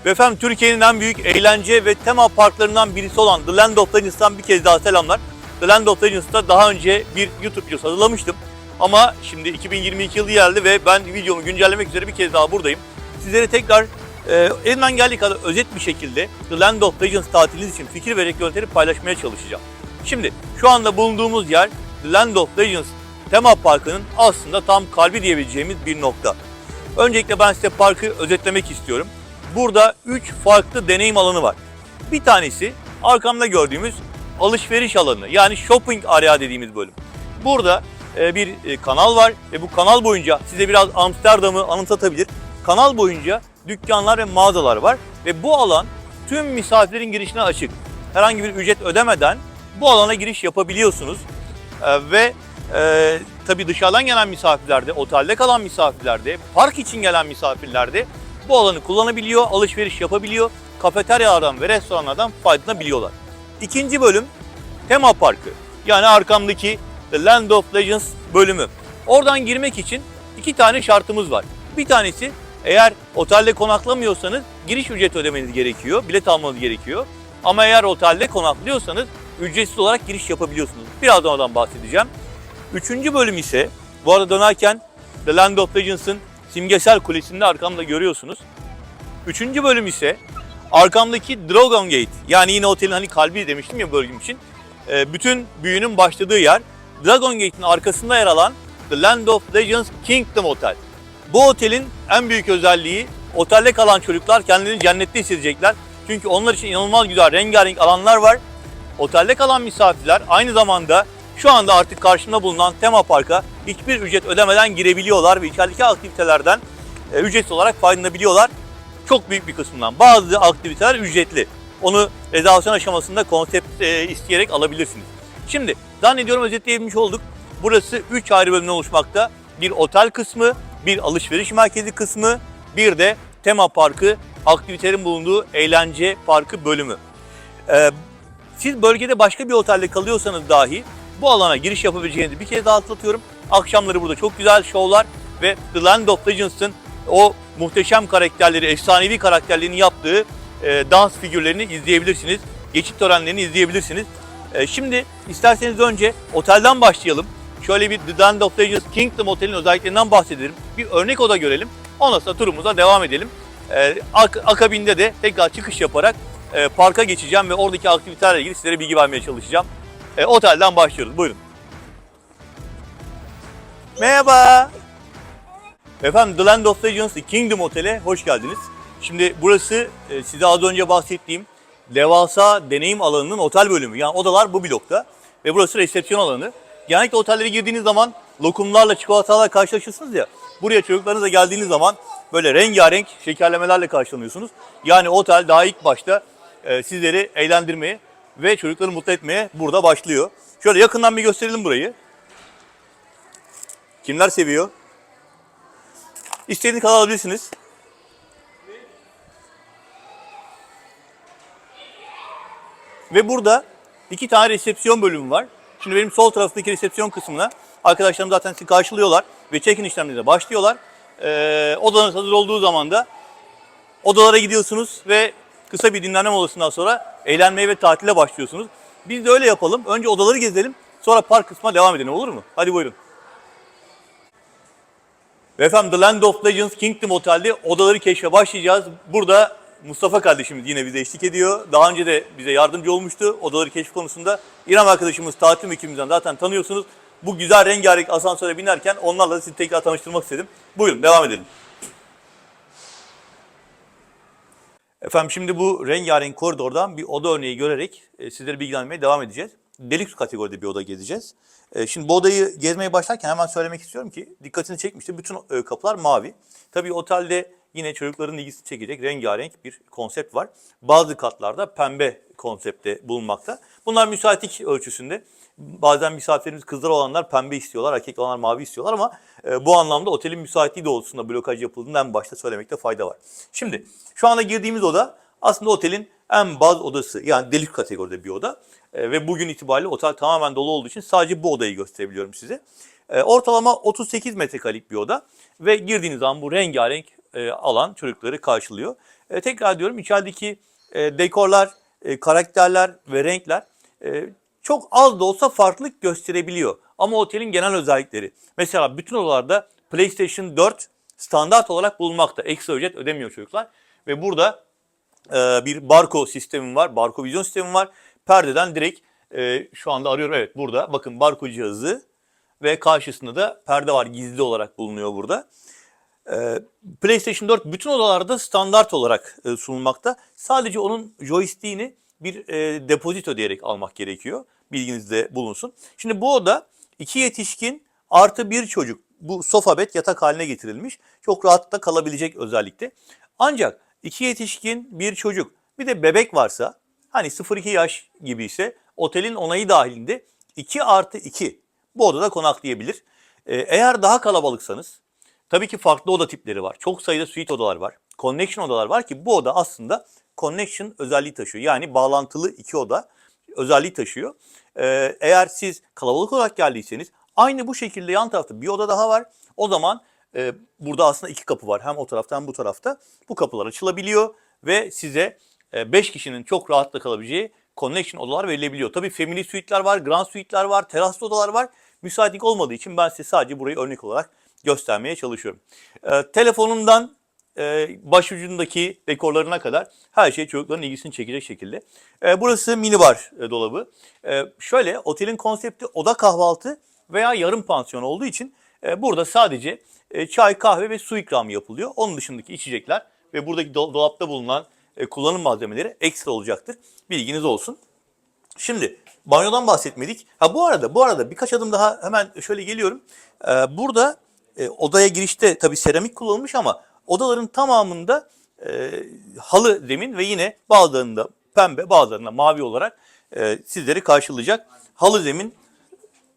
Ve efendim Türkiye'nin en büyük eğlence ve tema parklarından birisi olan The Land of Legends'tan bir kez daha selamlar. The Land of Legends'ta daha önce bir YouTube videosu hazırlamıştım. Ama şimdi 2022 yılı geldi ve ben videomu güncellemek üzere bir kez daha buradayım. Sizlere tekrar elimden geldiği kadar özet bir şekilde The Land of Legends tatiliniz için fikir ve renkleri paylaşmaya çalışacağım. Şimdi şu anda bulunduğumuz yer The Land of Legends tema parkının aslında tam kalbi diyebileceğimiz bir nokta. Öncelikle ben size parkı özetlemek istiyorum. Burada 3 farklı deneyim alanı var. Bir tanesi arkamda gördüğümüz alışveriş alanı, yani shopping area dediğimiz bölüm. Burada bir kanal var ve bu kanal boyunca size biraz Amsterdam'ı anımsatabilir. Kanal boyunca dükkanlar ve mağazalar var ve bu alan tüm misafirlerin girişine açık. Herhangi bir ücret ödemeden bu alana giriş yapabiliyorsunuz ve tabii dışarıdan gelen misafirlerde, otelde kalan misafirlerde, park için gelen misafirlerde bu alanı kullanabiliyor, alışveriş yapabiliyor, kafeteryalardan ve restoranlardan faydalanabiliyorlar. İkinci bölüm tema parkı, yani arkamdaki The Land of Legends bölümü. Oradan girmek için 2 tane şartımız var. Bir tanesi, eğer otelde konaklamıyorsanız giriş ücreti ödemeniz gerekiyor, bilet almanız gerekiyor. Ama eğer otelde konaklıyorsanız ücretsiz olarak giriş yapabiliyorsunuz. Birazdan oradan bahsedeceğim. Üçüncü bölüm ise, bu arada dönerken The Land of Legends'ın simgesel kulesini de arkamda görüyorsunuz. Üçüncü bölüm ise arkamdaki Dragon Gate, yani yine otelin hani kalbi demiştim ya bölüm için. Bütün büyünün başladığı yer. Dragon Gate'in arkasında yer alan The Land of Legends Kingdom Hotel. Bu otelin en büyük özelliği, otelde kalan çocuklar kendilerini cennette hissedecekler. Çünkü onlar için inanılmaz güzel rengarenk alanlar var. Otelde kalan misafirler aynı zamanda şu anda artık karşımda bulunan tema parka hiçbir ücret ödemeden girebiliyorlar ve içerideki aktivitelerden ücretsiz olarak faydalanabiliyorlar. Çok büyük bir kısmından. Bazı aktiviteler ücretli. Onu rezervasyon aşamasında konsept isteyerek alabilirsiniz. Şimdi zannediyorum özetleyebilmiş olduk. Burası 3 ayrı bölümden oluşmakta. Bir otel kısmı, bir alışveriş merkezi kısmı, bir de tema parkı, aktivitelerin bulunduğu eğlence parkı bölümü. Siz bölgede başka bir otelde kalıyorsanız dahi bu alana giriş yapabileceğinizi bir kez daha hatırlatıyorum. Akşamları burada çok güzel şovlar ve The Land of Legends'ın o muhteşem karakterleri, efsanevi karakterlerini yaptığı dans figürlerini izleyebilirsiniz. Geçit törenlerini izleyebilirsiniz. Şimdi isterseniz önce otelden başlayalım. Şöyle bir The Land of Legends Kingdom Otel'in özelliklerinden bahsedelim. Bir örnek oda görelim. Ondan sonra turumuza devam edelim. Akabinde de tekrar çıkış yaparak parka geçeceğim ve oradaki aktivitelerle ilgili sizlere bilgi vermeye çalışacağım. Otelden başlıyoruz. Buyurun. Merhaba. Efendim The Land of Legends Kingdom Otel'e hoş geldiniz. Şimdi burası size az önce bahsettiğim devasa deneyim alanının otel bölümü. Yani odalar bu blokta ve burası resepsiyon alanı. Genellikle otellere girdiğiniz zaman lokumlarla, çikolatalarla karşılaşırsınız ya. Buraya çocuklarınızla geldiğiniz zaman böyle rengarenk şekerlemelerle karşılanıyorsunuz. Yani otel daha ilk başta sizleri eğlendirmeye ve çocukları mutlu etmeye burada başlıyor. Şöyle yakından bir gösterelim burayı. Kimler seviyor? İstediğiniz kadar alabilirsiniz. Ve burada 2 tane resepsiyon bölümü var. Şimdi benim sol tarafındaki resepsiyon kısmına arkadaşlarım zaten sizi karşılıyorlar ve check-in işlemlerine başlıyorlar. Odanız hazır olduğu zaman da odalara gidiyorsunuz ve kısa bir dinlenme molasından sonra eğlenmeye ve tatile başlıyorsunuz. Biz de öyle yapalım. Önce odaları gezelim, sonra park kısmına devam edelim, olur mu? Hadi buyurun. Ve efendim The Land of Legends Kingdom Otel'de odaları keşfe başlayacağız. Burada Mustafa kardeşimiz yine bize eşlik ediyor. Daha önce de bize yardımcı olmuştu odaları keşif konusunda. İrem arkadaşımız tatil ekibimizden zaten tanıyorsunuz. Bu güzel rengarenk asansöre binerken onlarla da sizi tekrar tanıştırmak istedim. Buyurun devam edelim. Efendim şimdi bu rengarenk koridordan bir oda örneği görerek sizleri bilgilendirmeye devam edeceğiz. Deluxe kategoride bir oda gezeceğiz. Şimdi bu odayı gezmeye başlarken hemen söylemek istiyorum ki dikkatini çekmiştir. Bütün kapılar mavi. Tabii otelde yine çocukların ilgisini çekecek rengarenk bir konsept var. Bazı katlarda pembe konsepte bulunmakta. Bunlar müsaitlik ölçüsünde. Bazen misafirlerimiz kızlar olanlar pembe istiyorlar, erkek olanlar mavi istiyorlar ama bu anlamda otelin müsaitliği doğrultusunda blokaj yapıldığını en başta söylemekte fayda var. Şimdi şu anda girdiğimiz oda aslında otelin en baz odası, yani deluxe kategoride bir oda. Ve bugün itibariyle otel tamamen dolu olduğu için sadece bu odayı gösterebiliyorum size. Ortalama 38 metrekarelik bir oda ve girdiğiniz zaman bu rengarenk alan çocukları karşılıyor. Tekrar diyorum, içerideki dekorlar, karakterler ve renkler çok az da olsa farklılık gösterebiliyor. Ama otelin genel özellikleri. Mesela bütün odalarda PlayStation 4 standart olarak bulunmakta. Ekstra ücret ödemiyor çocuklar. Ve burada bir barko sistemi var, barko vizyon sistemi var. Perdeden direkt şu anda arıyorum, evet burada. Bakın barko cihazı ve karşısında da perde var, gizli olarak bulunuyor burada. PlayStation 4 bütün odalarda standart olarak sunulmakta. Sadece onun joystick'ini bir depozito diyerek almak gerekiyor. Bilginizde bulunsun. Şimdi bu oda 2 yetişkin artı 1 çocuk. Bu sofa bed yatak haline getirilmiş. Çok rahat da kalabilecek özellikle. Ancak 2 yetişkin, 1 çocuk, bir de bebek varsa, hani 0-2 yaş gibi ise otelin onayı dahilinde 2 artı 2 bu odada konaklayabilir. Eğer daha kalabalıksanız, tabii ki farklı oda tipleri var. Çok sayıda suite odalar var. Connection odalar var ki bu oda aslında connection özelliği taşıyor. Yani bağlantılı 2 oda özelliği taşıyor. Eğer siz kalabalık olarak geldiyseniz aynı bu şekilde yan tarafta bir oda daha var. O zaman burada aslında 2 kapı var. Hem o tarafta hem bu tarafta. Bu kapılar açılabiliyor ve size 5 kişinin çok rahatla kalabileceği connection odalar verilebiliyor. Tabii family suite'ler var, grand suite'ler var, teraslı odalar var. Müsaitlik olmadığı için ben size sadece burayı örnek olarak göstermeye çalışıyorum. Telefonundan başucundaki dekorlarına kadar her şey çocukların ilgisini çekecek şekilde. Burası minibar dolabı. Şöyle, otelin konsepti oda kahvaltı veya yarım pansiyon olduğu için burada sadece çay, kahve ve su ikramı yapılıyor. Onun dışındaki içecekler ve buradaki dolapta bulunan kullanım malzemeleri ekstra olacaktır. Bilginiz olsun. Şimdi banyodan bahsetmedik. Bu arada birkaç adım daha hemen şöyle geliyorum. Burada odaya girişte tabii seramik kullanılmış ama odaların tamamında halı zemin ve yine bazılarında pembe, bazılarında mavi olarak sizleri karşılayacak halı zemin,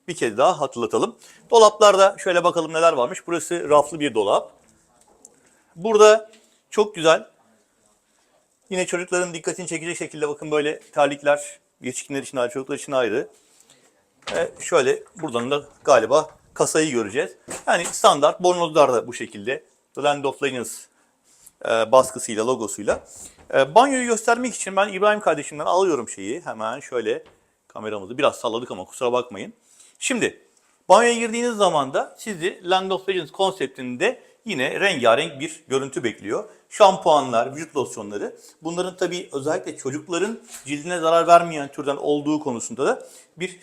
bir kez daha hatırlatalım. Dolaplarda şöyle bakalım neler varmış. Burası raflı bir dolap. Burada çok güzel, yine çocukların dikkatini çekecek şekilde bakın böyle terlikler, yetişkinler için ayrı, çocuklar için ayrı. Şöyle buradan da galiba kasayı göreceğiz. Yani standart bornozlar da bu şekilde. The Land of Legends baskısıyla, logosuyla. Banyoyu göstermek için ben İbrahim kardeşimden alıyorum şeyi. Hemen şöyle kameramızı biraz salladık ama kusura bakmayın. Şimdi banyoya girdiğiniz zaman da sizi Land of Legends konseptinde yine rengarenk bir görüntü bekliyor. Şampuanlar, vücut losyonları. Bunların tabii özellikle çocukların cildine zarar vermeyen türden olduğu konusunda da bir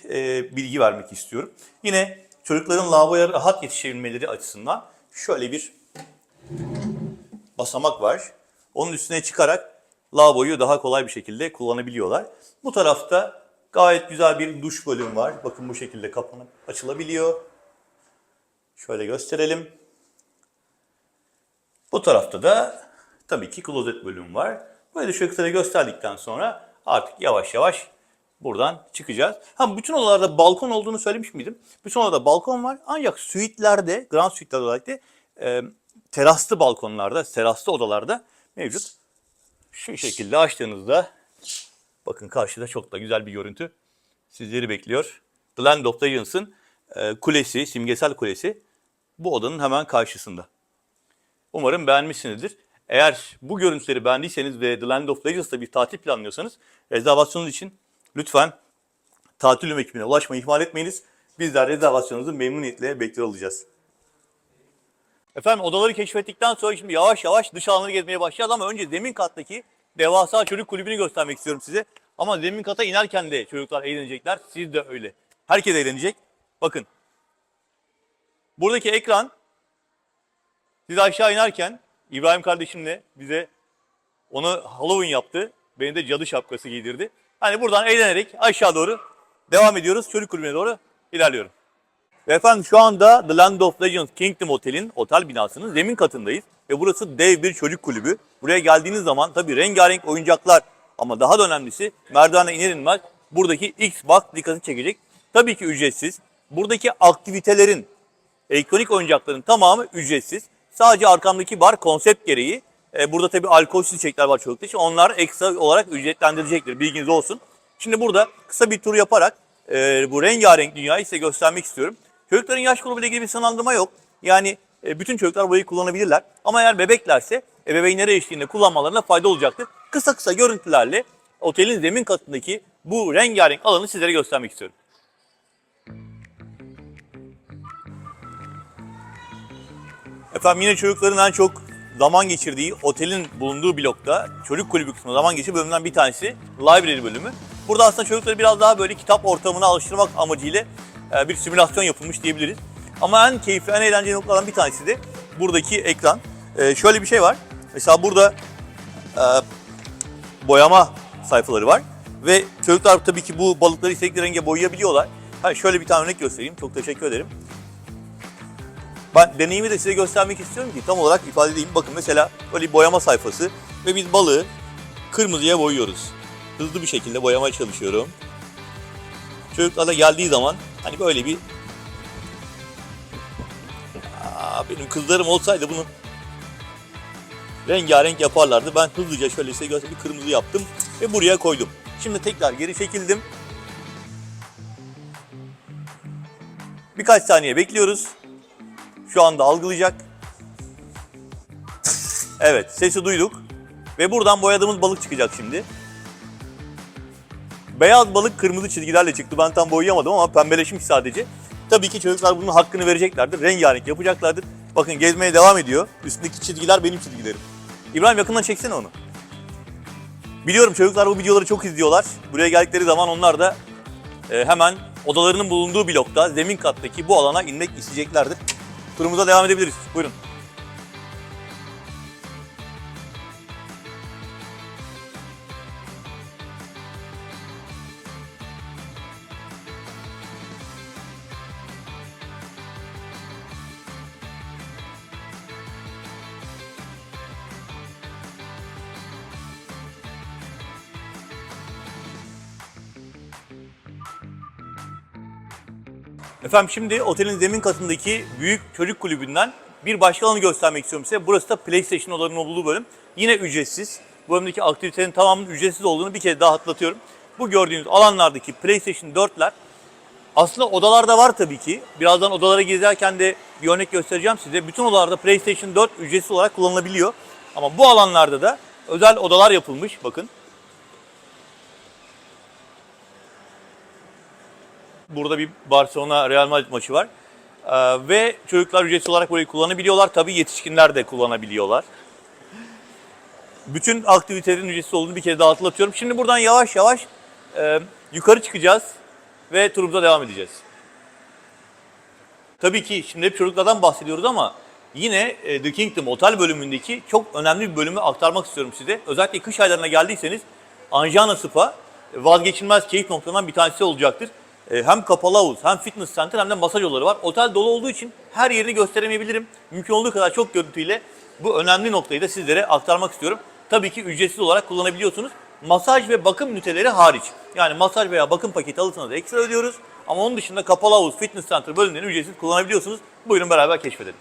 bilgi vermek istiyorum. Yine çocukların lavaboya rahat yetişebilmeleri açısından şöyle bir basamak var. Onun üstüne çıkarak lavaboyu daha kolay bir şekilde kullanabiliyorlar. Bu tarafta gayet güzel bir duş bölümü var. Bakın bu şekilde kapanıp açılabiliyor. Şöyle gösterelim. Bu tarafta da tabii ki klozet bölümü var. Böyle şöyle gösterdikten sonra artık yavaş yavaş buradan çıkacağız. Bütün odalarda balkon olduğunu söylemiş miydim? Bütün odalarda balkon var. Ancak suitlerde, grand suitlerde özellikle teraslı balkonlarda, teraslı odalarda mevcut. Şu şekilde açtığınızda bakın karşıda çok da güzel bir görüntü sizleri bekliyor. The Land of Legends'ın kulesi, simgesel kulesi bu odanın hemen karşısında. Umarım beğenmişsinizdir. Eğer bu görüntüleri beğendiyseniz ve The Land of Legends'ta bir tatil planlıyorsanız rezervasyonunuz için lütfen tatil ekibine ulaşmayı ihmal etmeyiniz. Bizler rezervasyonunuzu memnuniyetle bekliyor olacağız. Efendim, odaları keşfettikten sonra şimdi yavaş yavaş dış alanları gezmeye başlayacağız ama önce zemin kattaki devasa çocuk kulübünü göstermek istiyorum size. Ama zemin kata inerken de çocuklar eğlenecekler. Siz de öyle. Herkes eğlenecek. Bakın. Buradaki ekran, siz aşağı inerken İbrahim kardeşimle bize onu Halloween yaptı. Beni de cadı şapkası giydirdi. Hani buradan eğlenerek aşağı doğru devam ediyoruz. Çocuk kulübüne doğru ilerliyorum. Ve efendim şu anda The Land of Legends Kingdom Otel'in otel binasının zemin katındayız. Ve burası dev bir çocuk kulübü. Buraya geldiğiniz zaman tabii rengarenk oyuncaklar ama daha da önemlisi merdivene iner inmez buradaki Xbox dikkatini çekecek. Tabii ki ücretsiz. Buradaki aktivitelerin, elektronik oyuncakların tamamı ücretsiz. Sadece arkamdaki bar konsept gereği. Burada tabii alkolsüz içecekler var çocuklar için. Onlar ekstra olarak ücretlendirilecektir. Bilginiz olsun. Şimdi burada kısa bir tur yaparak bu rengarenk dünyayı size göstermek istiyorum. Çocukların yaş grubuyla ilgili bir sınırlandırma yok. Yani bütün çocuklar burayı kullanabilirler. Ama eğer bebeklerse ebeveynleri eşliğinde kullanmalarına fayda olacaktır. Kısa kısa görüntülerle otelin zemin katındaki bu rengarenk alanı sizlere göstermek istiyorum. Efendim yine çocukların en çok zaman geçirdiği otelin bulunduğu blokta çocuk kulübü kısmında zaman geçirdiği bölümden bir tanesi library bölümü. Burada aslında çocukları biraz daha böyle kitap ortamına alıştırmak amacıyla bir simülasyon yapılmış diyebiliriz. Ama en keyifli, en eğlenceli noktalardan bir tanesi de buradaki ekran. Şöyle bir şey var. Mesela burada boyama sayfaları var. Ve çocuklar tabii ki bu balıkları istedikleri renge boyayabiliyorlar. Şöyle bir tane örnek göstereyim. Çok teşekkür ederim. Ben deneyimi de size göstermek istiyorum ki tam olarak ifade edeyim. Bakın mesela böyle bir boyama sayfası ve biz balığı kırmızıya boyuyoruz. Hızlı bir şekilde boyamaya çalışıyorum. Çocuklar da geldiği zaman hani böyle bir benim kızlarım olsaydı bunu rengarenk yaparlardı. Ben hızlıca şöyle size göstereyim, bir kırmızı yaptım ve buraya koydum. Şimdi tekrar geri çekildim. Birkaç saniye bekliyoruz. Şu anda algılayacak. Evet, sesi duyduk. Ve buradan boyadığımız balık çıkacak şimdi. Beyaz balık kırmızı çizgilerle çıktı. Ben tam boyayamadım ama pembeleşmiş sadece. Tabii ki çocuklar bunun hakkını vereceklerdir. Rengarenk yapacaklardır. Bakın gezmeye devam ediyor. Üstündeki çizgiler benim çizgilerim. İbrahim yakından çeksene onu. Biliyorum çocuklar bu videoları çok izliyorlar. Buraya geldikleri zaman onlar da hemen odalarının bulunduğu blokta, zemin kattaki bu alana inmek isteyeceklerdir. Turumuza devam edebiliriz. Buyurun. Efendim şimdi otelin zemin katındaki büyük çocuk kulübünden bir başka alanı göstermek istiyorum size. Burası da PlayStation odalarının olduğu bölüm. Yine ücretsiz. Bu bölümdeki aktivitenin tamamının ücretsiz olduğunu bir kez daha hatırlatıyorum. Bu gördüğünüz alanlardaki PlayStation 4'ler aslında odalarda var tabii ki. Birazdan odalara gezerken de bir örnek göstereceğim size. Bütün odalarda PlayStation 4 ücretsiz olarak kullanılabiliyor. Ama bu alanlarda da özel odalar yapılmış. Bakın. Burada bir Barcelona Real Madrid maçı var. Ve çocuklar ücretsiz olarak burayı kullanabiliyorlar. Tabii yetişkinler de kullanabiliyorlar. Bütün aktivitelerin ücretsiz olduğunu bir kez daha hatırlatıyorum. Şimdi buradan yavaş yavaş yukarı çıkacağız ve turumuza devam edeceğiz. Tabii ki şimdi hep çocuklardan bahsediyoruz ama yine The Kingdom Otel bölümündeki çok önemli bir bölümü aktarmak istiyorum size. Özellikle kış aylarına geldiyseniz Anjana Spa vazgeçilmez keyif noktalarından bir tanesi olacaktır. Hem kapalı havuz, hem fitness center hem de masaj odaları var. Otel dolu olduğu için her yerini gösteremeyebilirim. Mümkün olduğu kadar çok görüntüyle bu önemli noktayı da sizlere aktarmak istiyorum. Tabii ki ücretsiz olarak kullanabiliyorsunuz. Masaj ve bakım üniteleri hariç. Yani masaj veya bakım paketi alırsanız da ekstra ödüyoruz. Ama onun dışında kapalı havuz, fitness center bölümlerini ücretsiz kullanabiliyorsunuz. Buyurun beraber keşfedelim.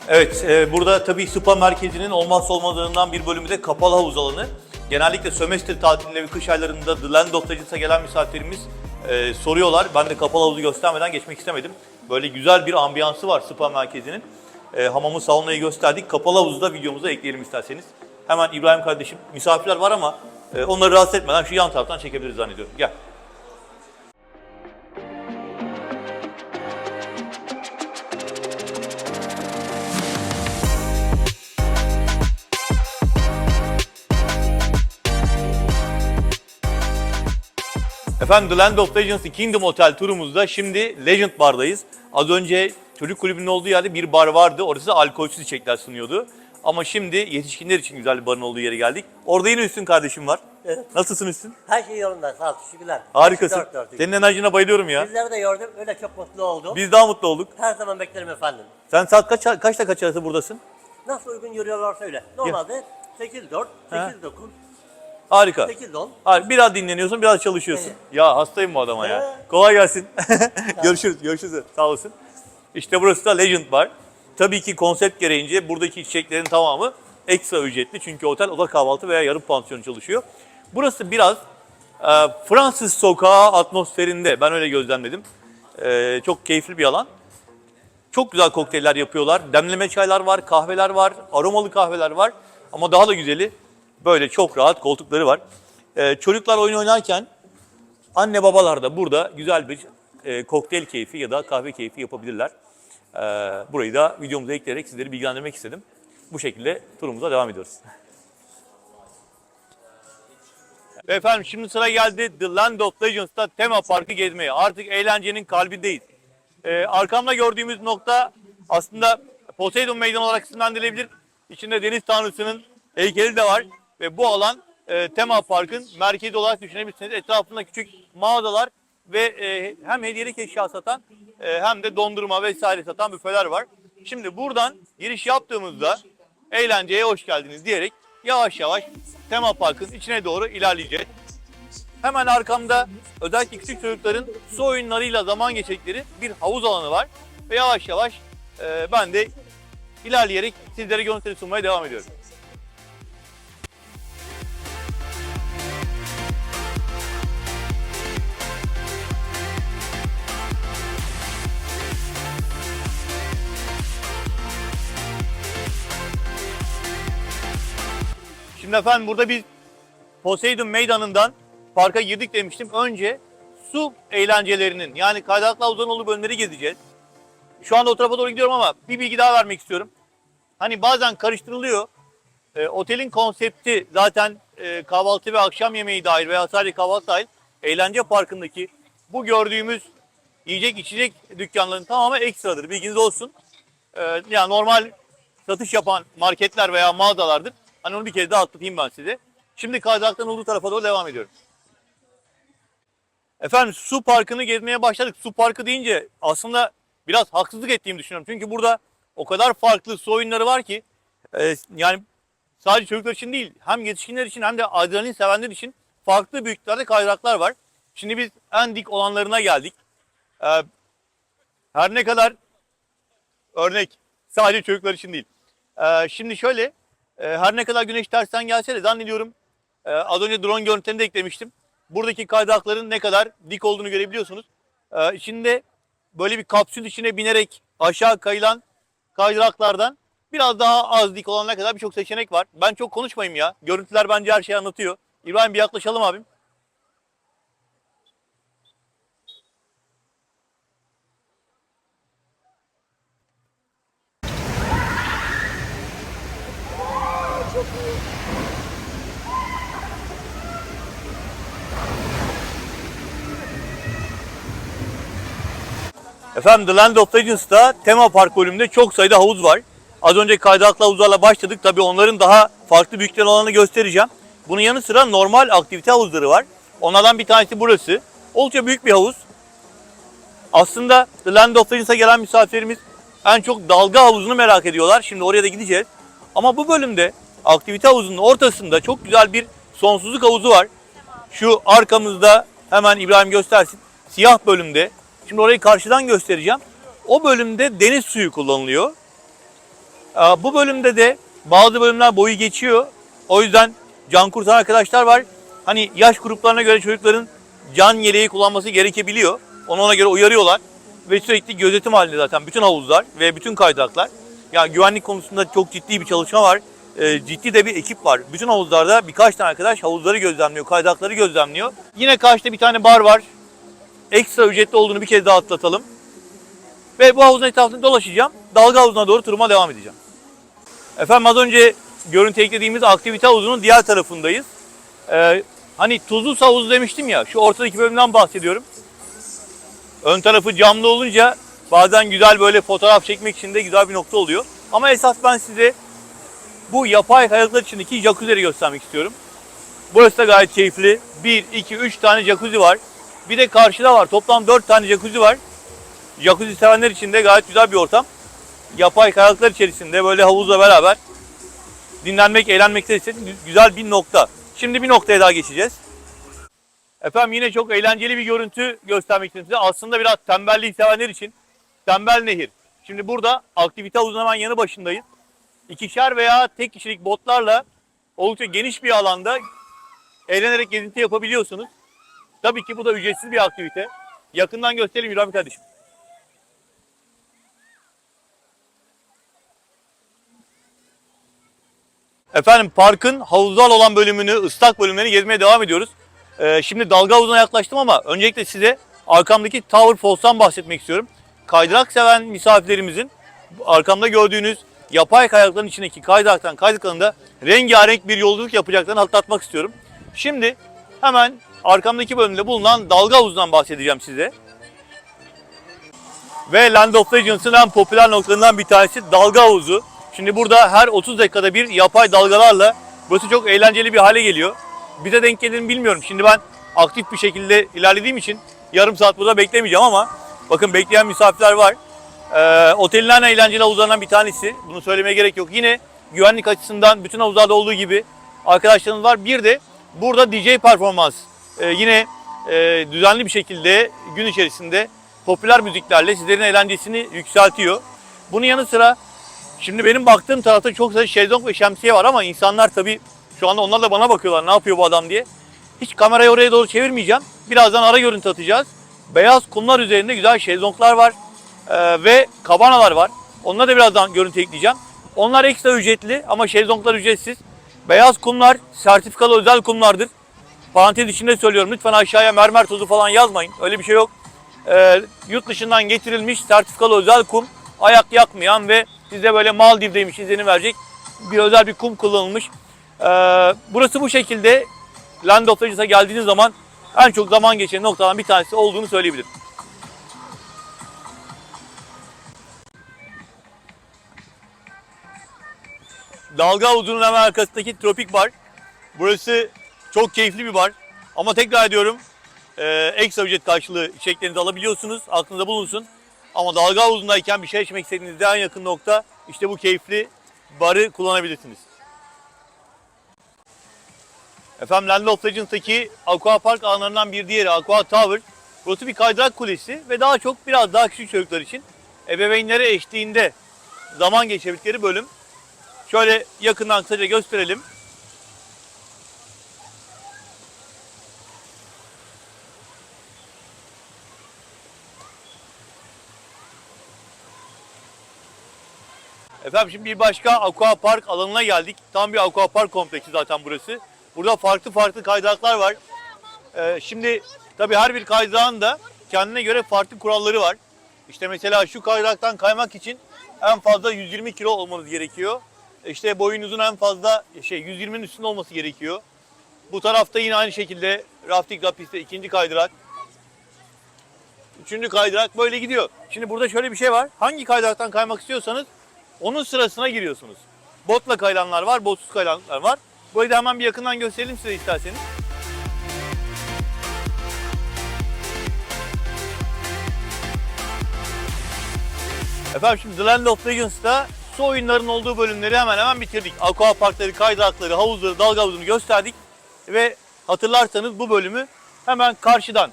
Evet, burada tabii spa merkezinin olmazsa olmazlarından bir bölümü de kapalı havuz alanı. Genellikle sömestr tatilinde ve kış aylarında The Land of Legends'a gelen misafirlerimiz soruyorlar. Ben de kapalı havuzu göstermeden geçmek istemedim. Böyle güzel bir ambiyansı var spa merkezinin. Hamamı, saunayı gösterdik. Kapalı havuzu da videomuza ekleyelim isterseniz. Hemen İbrahim kardeşim, misafirler var ama onları rahatsız etmeden şu yan taraftan çekebiliriz zannediyorum. Gel. Efendim The Land of Legends Kingdom Hotel turumuzda şimdi Legend Bar'dayız. Az önce çocuk kulübünün olduğu yerde bir bar vardı. Orası alkolsüz içecekler sunuyordu. Ama şimdi yetişkinler için güzel bir barın olduğu yere geldik. Orada yine Üstün kardeşim var. Evet. Nasılsın Üstün? Her şey yolunda. Sağ ol. Teşekkürler. Harikasın. Dört dörtlük. Senin enerjine bayılıyorum ya. Sizleri de gördüm. Öyle çok mutlu oldum. Biz daha mutlu olduk. Her zaman beklerim efendim. Sen saat kaçta kaç arası buradasın? Nasıl uygun yürüyorlarsa öyle. Normalde 8-4, 8-9, Harika. 8-10. Biraz dinleniyorsun, biraz çalışıyorsun. Evet. Ya hastayım bu adama ya. Evet. Kolay gelsin. Görüşürüz. Sağ olasın. İşte burası da Legend Bar. Tabii ki konsept gereğince buradaki içeceklerin tamamı ekstra ücretli. Çünkü oda kahvaltı veya yarım pansiyon çalışıyor. Burası biraz Fransız sokağı atmosferinde. Ben öyle gözlemledim. Çok keyifli bir alan. Çok güzel kokteyller yapıyorlar. Demleme çaylar var, kahveler var, aromalı kahveler var. Ama daha da güzeli böyle çok rahat koltukları var. Çocuklar oyun oynarken anne babalar da burada güzel bir kokteyl keyfi ya da kahve keyfi yapabilirler. Burayı da videomuza ekleyerek sizleri bilgilendirmek istedim. Bu şekilde turumuza devam ediyoruz. Ve efendim şimdi sıra geldi The Land of Legends'ta tema parkı gezmeye. Artık eğlencenin kalbindeyiz. Arkamda gördüğümüz nokta aslında Poseidon Meydanı olarak isimlendirilebilir. İçinde deniz tanrısının heykeli de var. Ve bu alan tema parkın merkezi olarak düşünebilirsiniz. Etrafında küçük mağazalar ve hem hediyelik eşya satan hem de dondurma vesaire satan büfeler var. Şimdi buradan giriş yaptığımızda eğlenceye hoş geldiniz diyerek yavaş yavaş tema parkın içine doğru ilerleyeceğiz. Hemen arkamda özellikle küçük çocukların su oyunlarıyla zaman geçirdikleri bir havuz alanı var. Ve yavaş yavaş ben de ilerleyerek sizlere görüntüleri sunmaya devam ediyorum. Şimdi efendim burada biz Poseidon Meydanı'ndan parka girdik demiştim. Önce su eğlencelerinin yani kaydıraklı havuzların olduğu bölümleri gezeceğiz. Şu anda o tarafa doğru gidiyorum ama bir bilgi daha vermek istiyorum. Hani bazen karıştırılıyor. Otelin konsepti zaten kahvaltı ve akşam yemeği dahil veya sadece kahvaltı dahil eğlence parkındaki bu gördüğümüz yiyecek içecek dükkanlarının tamamı ekstradır. Bilginiz olsun. Yani normal satış yapan marketler veya mağazalardır. Hani onu bir kez daha atlatayım ben size. Şimdi kaydıraktan olduğu tarafa doğru devam ediyorum. Efendim su parkını gezmeye başladık. Su parkı deyince aslında biraz haksızlık ettiğimi düşünüyorum. Çünkü burada o kadar farklı su oyunları var ki yani sadece çocuklar için değil hem yetişkinler için hem de adrenalin sevenler için farklı büyüklüklerde kaydıraklar var. Şimdi biz en dik olanlarına geldik. Her ne kadar örnek sadece çocuklar için değil. Şimdi şöyle her ne kadar güneş tersten gelse de zannediyorum az önce drone görüntülerini de eklemiştim. Buradaki kaydırakların ne kadar dik olduğunu görebiliyorsunuz. İçinde böyle bir kapsül içine binerek aşağı kayılan kaydıraklardan biraz daha az dik olanlara kadar birçok seçenek var. Ben çok konuşmayayım ya. Görüntüler bence her şeyi anlatıyor. İbrahim bir yaklaşalım abim. Efendim The Land of Legends'ta tema park bölümünde çok sayıda havuz var. Az önce kaydıraklı havuzlarla başladık. Tabii onların daha farklı büyüklükleri olanı göstereceğim. Bunun yanı sıra normal aktivite havuzları var. Onlardan bir tanesi burası. Oldukça büyük bir havuz. Aslında The Land of Legends'a gelen misafirlerimiz en çok dalga havuzunu merak ediyorlar. Şimdi oraya da gideceğiz. Ama bu bölümde aktivite havuzunun ortasında çok güzel bir sonsuzluk havuzu var. Şu arkamızda hemen İbrahim göstersin. Siyah bölümde. Şimdi orayı karşıdan göstereceğim. O bölümde deniz suyu kullanılıyor. Bu bölümde de bazı bölümler boyu geçiyor. O yüzden can kurtaran arkadaşlar var. Hani yaş gruplarına göre çocukların can yeleği kullanması gerekebiliyor. Ona göre uyarıyorlar. Ve sürekli gözetim halinde zaten bütün havuzlar ve bütün kaydıraklar. Yani güvenlik konusunda çok ciddi bir çalışma var. Ciddi de bir ekip var. Bütün havuzlarda birkaç tane arkadaş havuzları gözlemliyor, kaydırakları gözlemliyor. Yine karşıda bir tane bar var. Ekstra ücretli olduğunu bir kez daha atlatalım. Ve bu havuzun etrafında dolaşacağım. Dalga havuzuna doğru turuma devam edeceğim. Efendim az önce görüntü eklediğimiz aktivite havuzunun diğer tarafındayız. Hani tuzlu havuz demiştim ya, şu ortadaki bölümden bahsediyorum. Ön tarafı camlı olunca bazen güzel böyle fotoğraf çekmek için de güzel bir nokta oluyor. Ama esas ben size bu yapay kayalıklar içindeki jacuzzileri göstermek istiyorum. Burası da gayet keyifli. 1, 2, 3 tane jacuzzi var. Bir de karşıda var. Toplam 4 tane jacuzzi var. Jacuzzi sevenler için de gayet güzel bir ortam. Yapay kayalıklar içerisinde böyle havuzla beraber dinlenmek, eğlenmek de güzel bir nokta. Şimdi bir noktaya daha geçeceğiz. Efendim yine çok eğlenceli bir görüntü göstermek istedim size. Aslında biraz tembelliği sevenler için Tembel Nehir. Şimdi burada aktivite havuzunun hemen yanı başındayız. İkişer veya tek kişilik botlarla oldukça geniş bir alanda eğlenerek gezinti yapabiliyorsunuz. Tabii ki bu da ücretsiz bir aktivite. Yakından gösterelim İbrahim kardeşim. Efendim parkın havuzlar olan bölümünü, ıslak bölümlerini gezmeye devam ediyoruz. Şimdi dalga havuzuna yaklaştım ama öncelikle size arkamdaki Tower Falls'tan bahsetmek istiyorum. Kaydırak seven misafirlerimizin arkamda gördüğünüz yapay kayalıkların içindeki kaydıraktan kaydıklarında rengarenk bir yolculuk yapacaklarını hatırlatmak istiyorum. Şimdi hemen arkamdaki bölümde bulunan dalga havuzundan bahsedeceğim size. Ve Land of Legends'ın en popüler noktalarından bir tanesi dalga havuzu. Şimdi burada her 30 dakikada bir yapay dalgalarla burası çok eğlenceli bir hale geliyor. Bize denk gelir mi bilmiyorum. Şimdi ben aktif bir şekilde ilerlediğim için yarım saat burada beklemeyeceğim ama bakın bekleyen misafirler var. Otelin en eğlenceli havuzlarından bir tanesi. Bunu söylemeye gerek yok. Yine güvenlik açısından bütün havuzlarda olduğu gibi arkadaşlarımız var. Bir de burada DJ performans. Yine düzenli bir şekilde gün içerisinde popüler müziklerle sizlerin eğlencesini yükseltiyor. Bunun yanı sıra şimdi benim baktığım tarafta çok sayıda şezlong ve şemsiye var ama insanlar tabii şu anda onlar da bana bakıyorlar ne yapıyor bu adam diye. Hiç kamerayı oraya doğru çevirmeyeceğim. Birazdan ara görüntü atacağız. Beyaz kumlar üzerinde güzel şezlonglar var ve kabanalar var. Onlara da birazdan görüntü ekleyeceğim. Onlar ekstra ücretli ama şezlonglar ücretsiz. Beyaz kumlar sertifikalı özel kumlardır. Parantez içinde söylüyorum, lütfen aşağıya mermer tozu falan yazmayın. Öyle bir şey yok. Yurt dışından getirilmiş sertifikalı özel kum, ayak yakmayan ve size böyle Maldiv'deymiş izlenim verecek bir özel bir kum kullanılmış. Burası bu şekilde. Land of Legends'a geldiğiniz zaman en çok zaman geçen noktadan bir tanesi olduğunu söyleyebilirim. Dalga havuzunun hemen arkasındaki tropik bar. Burası çok keyifli bir bar. Ama tekrar ediyorum ekstra ücret karşılığı içeceklerinizi alabiliyorsunuz. Aklınızda bulunsun. Ama dalga havuzundayken bir şey içmek istediğinizde en yakın nokta işte bu keyifli barı kullanabilirsiniz. Efendim Land of Legends'taki Aqua Park alanlarından bir diğeri Aqua Tower. Burası bir kaydırak kulesi ve daha çok biraz daha küçük çocuklar için ebeveynlere eşliğinde zaman geçirdikleri bölüm. Şöyle yakından kısaca gösterelim. Efendim şimdi bir başka Aqua Park alanına geldik. Tam bir Aqua Park kompleksi zaten burası. Burada farklı farklı kaydıraklar var. Şimdi tabii her bir kaydırağın da kendine göre farklı kuralları var. İşte mesela şu kaydıraktan kaymak için en fazla 120 kilo olmanız gerekiyor. İşte boyunuzun en fazla 120'nin üstünde olması gerekiyor. Bu tarafta yine aynı şekilde rafting rapistte ikinci kaydırak. Üçüncü kaydırak böyle gidiyor. Şimdi burada şöyle bir şey var. Hangi kaydıraktan kaymak istiyorsanız onun sırasına giriyorsunuz. Botla kayılanlar var, botsuz kayılanlar var. Burayı da hemen bir yakından gösterelim size isterseniz. Efendim şimdi The Land of Legends'ta su oyunlarının olduğu bölümleri hemen hemen bitirdik. Aqua parkları, kaydırakları, havuzları, dalga havuzunu gösterdik. Ve hatırlarsanız bu bölümü hemen karşıdan,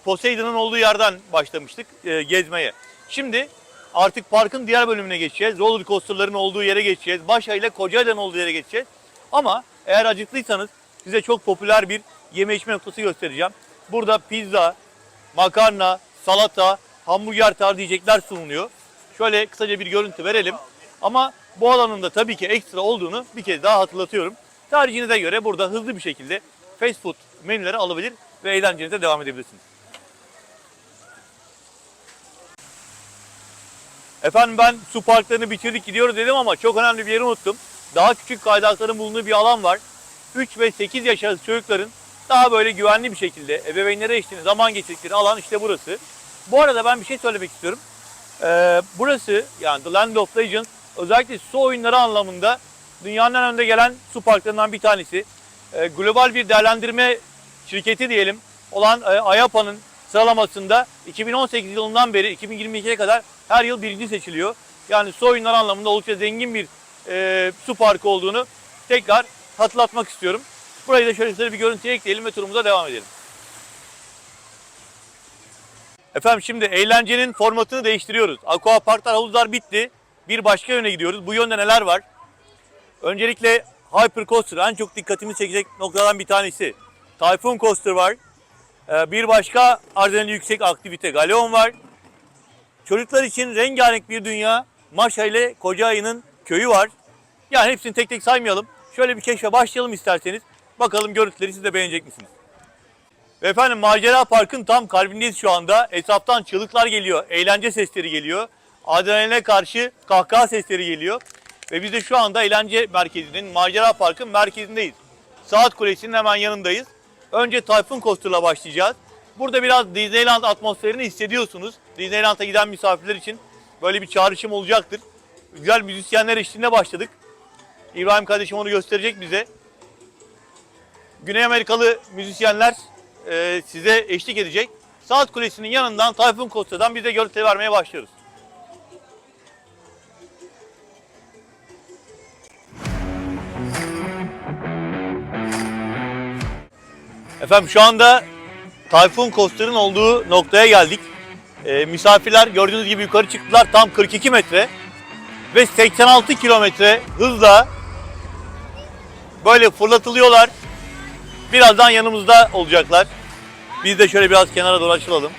Poseidon'un olduğu yerden başlamıştık gezmeye. Şimdi artık parkın diğer bölümüne geçeceğiz. Roller coaster'ların olduğu yere geçeceğiz. Başa ile Kocaeli'nin olduğu yere geçeceğiz. Ama eğer acıklıysanız size çok popüler bir yeme içme noktası göstereceğim. Burada pizza, makarna, salata, hamburger tarzı yiyecekler sunuluyor. Şöyle kısaca bir görüntü verelim. Ama bu alanın da tabii ki ekstra olduğunu bir kez daha hatırlatıyorum. Tercihinize göre burada hızlı bir şekilde fast food menüleri alabilir ve eğlencenize devam edebilirsiniz. Efendim ben su parklarını bitirdik gidiyoruz dedim ama çok önemli bir yeri unuttum. Daha küçük kaydırakların bulunduğu bir alan var. 3 ve 8 yaş arası çocukların daha böyle güvenli bir şekilde ebeveynlere eşliğinde zaman geçirdikleri alan işte burası. Bu arada ben bir şey söylemek istiyorum. Burası yani The Land of Legends özellikle su oyunları anlamında dünyanın en önde gelen su parklarından bir tanesi. Global bir değerlendirme şirketi diyelim olan IAPA'nın sıralamasında 2018 yılından beri 2022'ye kadar her yıl birinci seçiliyor. Yani su oyunları anlamında oldukça zengin bir su parkı olduğunu tekrar hatırlatmak istiyorum. Burayı da şöyle size bir görüntüye ekleyelim ve turumuza devam edelim. Efendim şimdi eğlencenin formatını değiştiriyoruz. Aqua parklar, havuzlar bitti. Bir başka yöne gidiyoruz. Bu yönde neler var? Öncelikle Hyper Coaster en çok dikkatimi çekecek noktadan bir tanesi. Typhoon Coaster var. Bir başka adrenalin yüksek aktivite Galeon var. Çocuklar için rengarenk bir dünya Maşa ile Kocaayı'nın köyü var. Yani hepsini tek tek saymayalım. Şöyle bir keşfe başlayalım isterseniz. Bakalım görüntüleri siz de beğenecek misiniz? Ve efendim Macera Park'ın tam kalbindeyiz şu anda. Etraftan çığlıklar geliyor, eğlence sesleri geliyor. Adrenaline karşı kahkaha sesleri geliyor. Ve biz de şu anda eğlence merkezinin, Macera Park'ın merkezindeyiz. Saat Kulesi'nin hemen yanındayız. Önce Typhoon Coaster'la başlayacağız. Burada biraz Disneyland atmosferini hissediyorsunuz. Disneyland'a giden misafirler için böyle bir çağrışım olacaktır. Güzel müzisyenler eşliğinde başladık. İbrahim kardeşim onu gösterecek bize. Güney Amerikalı müzisyenler size eşlik edecek. Saat Kulesi'nin yanından Typhoon Coaster'dan biz de görüntü vermeye başlıyoruz. Efendim şu anda Typhoon Coaster'ın olduğu noktaya geldik. Misafirler gördüğünüz gibi yukarı çıktılar. Tam 42 metre ve 86 kilometre hızla böyle fırlatılıyorlar. Birazdan yanımızda olacaklar. Biz de şöyle biraz kenara doğru açılalım.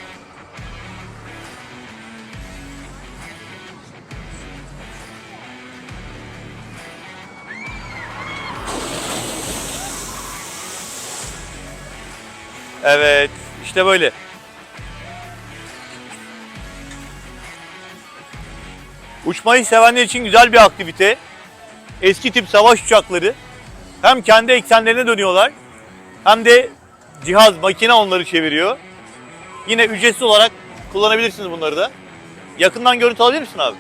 Evet, işte böyle. Uçmayı sevenler için güzel bir aktivite. Eski tip savaş uçakları hem kendi eksenlerine dönüyorlar hem de cihaz, makine onları çeviriyor. Yine ücretsiz olarak kullanabilirsiniz bunları da. Yakından görüntü alabilir misin abi?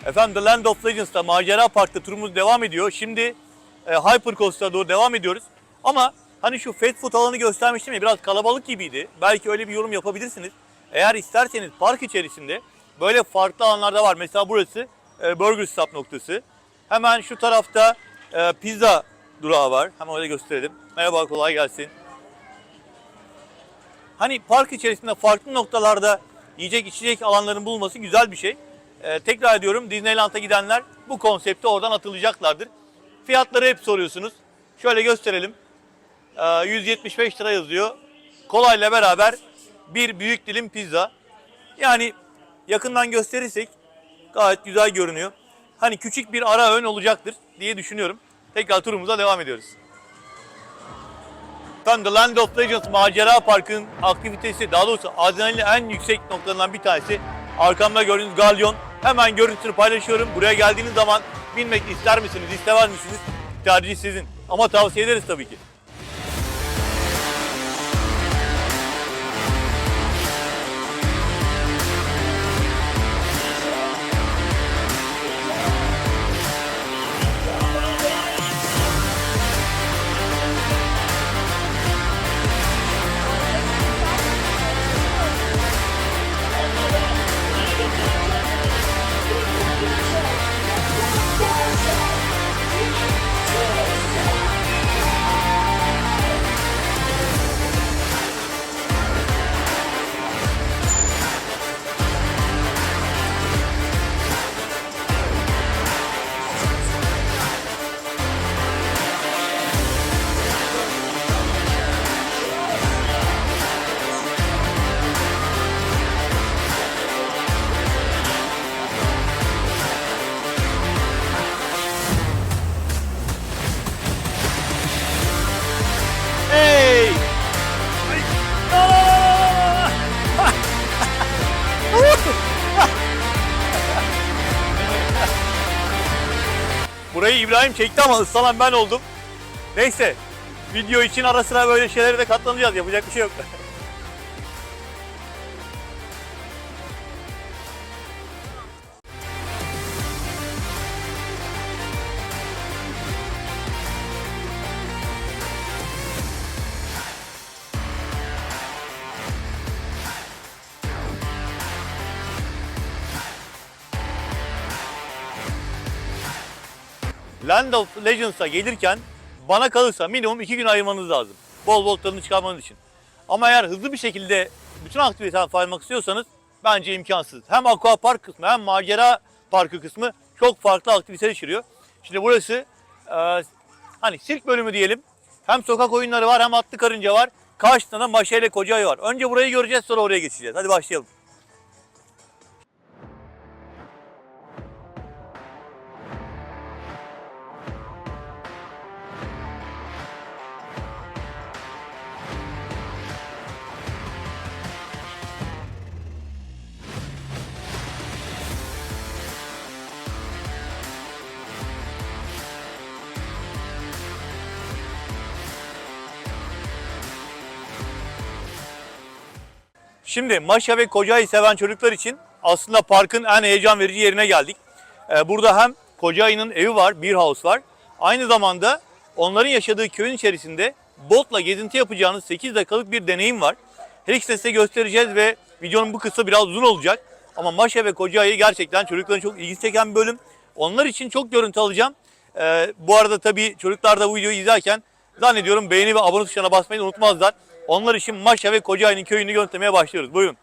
Efendim The Land of Legends'ta Macera Park'ta turumuz devam ediyor. Şimdi Hyper Coaster'a doğru devam ediyoruz. Ama hani şu fast food alanı göstermiştim ya biraz kalabalık gibiydi. Belki öyle bir yorum yapabilirsiniz. Eğer isterseniz park içerisinde böyle farklı alanlarda var. Mesela burası Burger Stop noktası. Hemen şu tarafta pizza durağı var. Hemen öyle gösterelim. Merhaba, kolay gelsin. Hani park içerisinde farklı noktalarda yiyecek içecek alanların bulunması güzel bir şey. Tekrar ediyorum, Disneyland'a gidenler bu konsepte oradan atılacaklardır. Fiyatları hep soruyorsunuz. Şöyle gösterelim. 175 lira yazıyor. Kolayla beraber bir büyük dilim pizza. Yani yakından gösterirsek gayet güzel görünüyor. Hani küçük bir ara öğün olacaktır diye düşünüyorum. Tekrar turumuza devam ediyoruz. The Land of Legends Macera Park'ın aktivitesi, daha doğrusu adrenalin en yüksek noktalarından bir tanesi. Arkamda gördüğünüz galyon. Hemen görüntüsünü paylaşıyorum. Buraya geldiğiniz zaman binmek ister misiniz, istemez misiniz? Tercih sizin. Ama tavsiye ederiz tabii ki. Burayı İbrahim çekti ama ıslanan ben oldum. Neyse. Video için ara sıra böyle şeylere de katlanacağız. Yapacak bir şey yok. Land of Legends'a gelirken bana kalırsa minimum 2 gün ayırmanız lazım. Bol bol tadını çıkarmanız için. Ama eğer hızlı bir şekilde bütün aktiviteleri faydalanmak istiyorsanız bence imkansız. Hem aqua park kısmı hem macera parkı kısmı çok farklı aktiviteler içeriyor. Şimdi burası hani sirk bölümü diyelim. Hem sokak oyunları var hem atlı karınca var. Karşısında da Maşa ile Kocaeli var. Önce burayı göreceğiz, sonra oraya geçeceğiz. Hadi başlayalım. Şimdi Maşa ve Kocaeli seven çocuklar için aslında parkın en heyecan verici yerine geldik. Burada hem Kocaeli'nin evi var, bir house var. Aynı zamanda onların yaşadığı köyün içerisinde botla gezinti yapacağınız 8 dakikalık bir deneyim var. Her ikisini size göstereceğiz ve videonun bu kısmı biraz uzun olacak. Ama Maşa ve Kocaeli gerçekten çocukların çok ilgi çeken bir bölüm. Onlar için çok görüntü alacağım. Bu arada tabii çocuklar da bu videoyu izlerken zannediyorum beğeni ve abone tuşlarına basmayı unutmazlar. Onlar için Maşa ve Kocaeli'nin köyünü görüntülemeye başlıyoruz. Buyurun.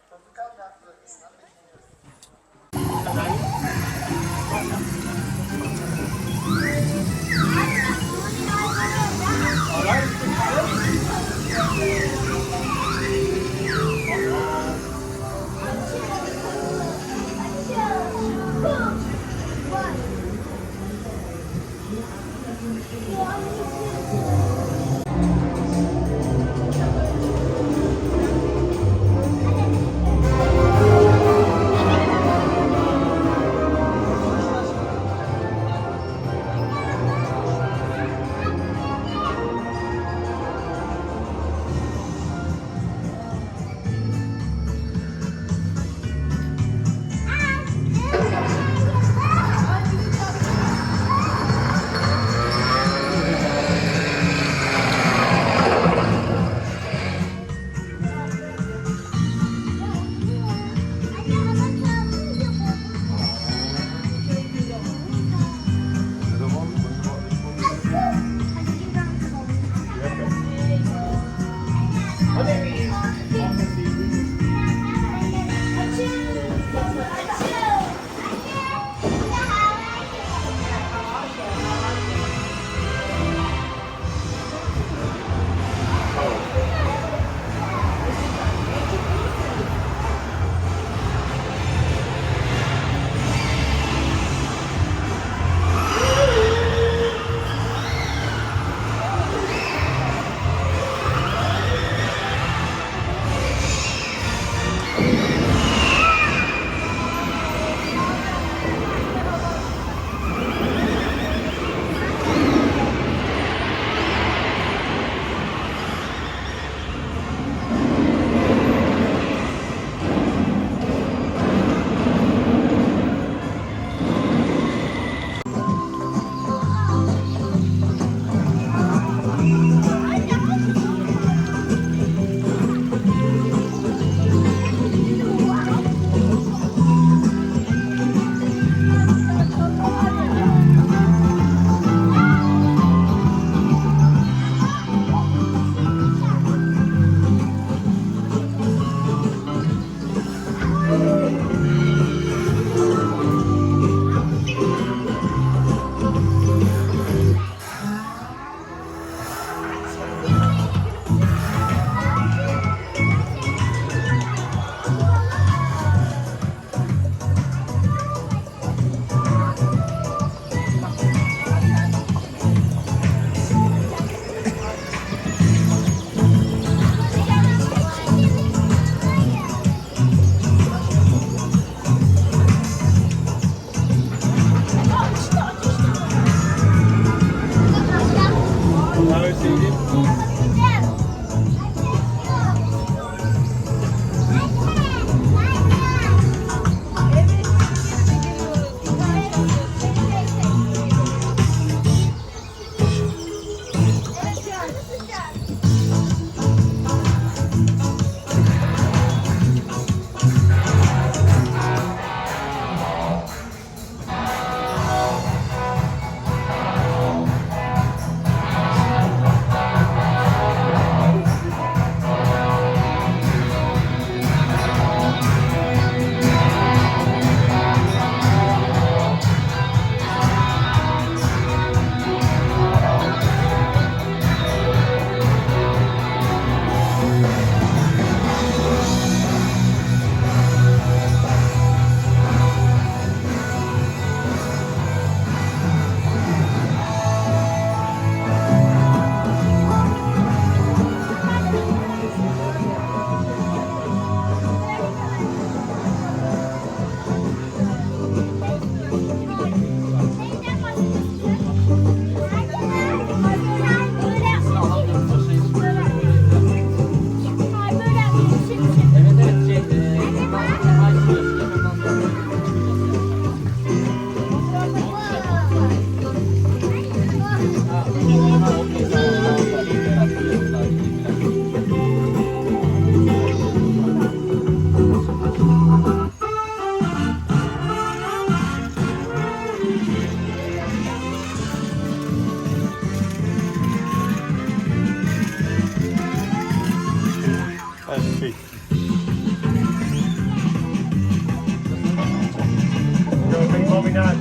Nominal.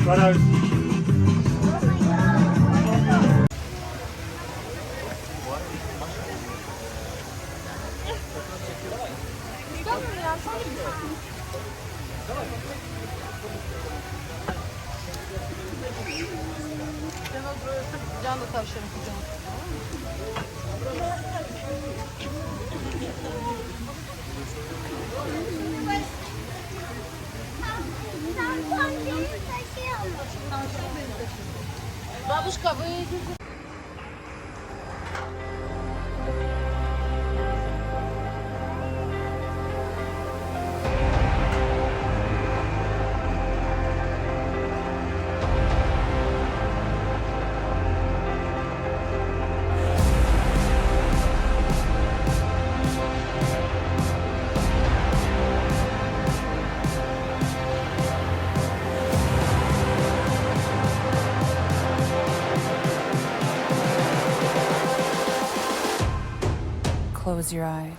Para. Can da tavşanı kucağına. Бабушка, вы идите. Close your eyes.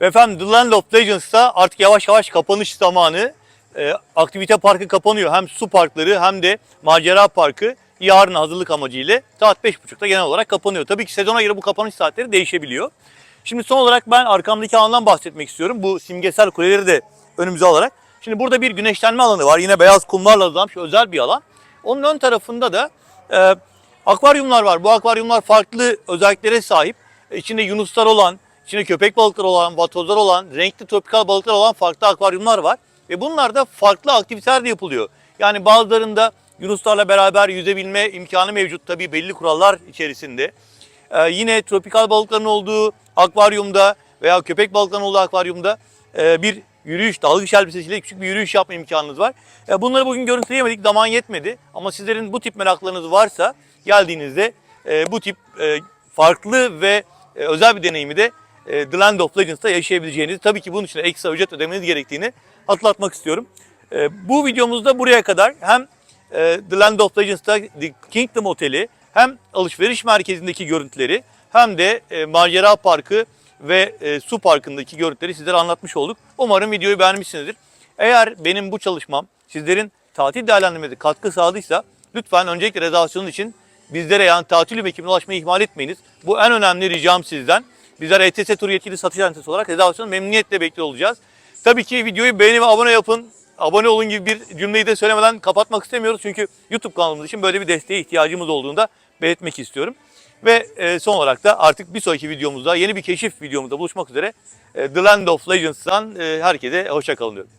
Efendim, The Land of Legends'ta artık yavaş yavaş kapanış zamanı. Aktivite parkı kapanıyor. Hem su parkları hem de macera parkı yarın hazırlık amacıyla saat 5.30'da genel olarak kapanıyor. Tabii ki sezona göre bu kapanış saatleri değişebiliyor. Şimdi son olarak ben arkamdaki alandan bahsetmek istiyorum. Bu simgesel kuleleri de önümüze alarak. Şimdi burada bir güneşlenme alanı var. Yine beyaz kumlarla hazırlanmış özel bir alan. Onun ön tarafında da akvaryumlar var. Bu akvaryumlar farklı özelliklere sahip. İçinde yunuslar olan, İçinde köpek balıkları olan, vatozlar olan, renkli tropikal balıklar olan farklı akvaryumlar var. Ve bunlarda farklı aktiviteler de yapılıyor. Yani bazılarında yunuslarla beraber yüzebilme imkanı mevcut tabii belli kurallar içerisinde. Yine tropikal balıkların olduğu akvaryumda veya köpek balıklarının olduğu akvaryumda bir yürüyüş, dalgıç elbisesiyle küçük bir yürüyüş yapma imkanınız var. Bunları bugün görüntüleyemedik, zaman yetmedi. Ama sizlerin bu tip meraklarınız varsa geldiğinizde bu tip farklı ve özel bir deneyimi de The Land of Legends'ta yaşayabileceğinizi, tabii ki bunun için ekstra ücret ödemeniz gerektiğini hatırlatmak istiyorum. Bu videomuzda buraya kadar hem The Land of Legends'ta The Kingdom Oteli, hem alışveriş merkezindeki görüntüleri, hem de macera parkı ve su parkındaki görüntüleri sizlere anlatmış olduk. Umarım videoyu beğenmişsinizdir. Eğer benim bu çalışmam sizlerin tatil değerlendirmede katkı sağladıysa lütfen öncelikle rezervasyonun için bizlere, yani tatil ekibine ulaşmayı ihmal etmeyiniz. Bu en önemli ricam sizden. Bizler ETS Tur yetkili satış ajansı olarak rezervasyonu memnuniyetle bekliyor olacağız. Tabii ki videoyu beğeni ve abone yapın. Abone olun gibi bir cümleyi de söylemeden kapatmak istemiyoruz. Çünkü YouTube kanalımız için böyle bir desteğe ihtiyacımız olduğunu da belirtmek istiyorum. Ve son olarak da artık bir sonraki videomuzda, yeni bir keşif videomuzda buluşmak üzere. The Land of Legends'tan herkese hoşça kalın diyorum.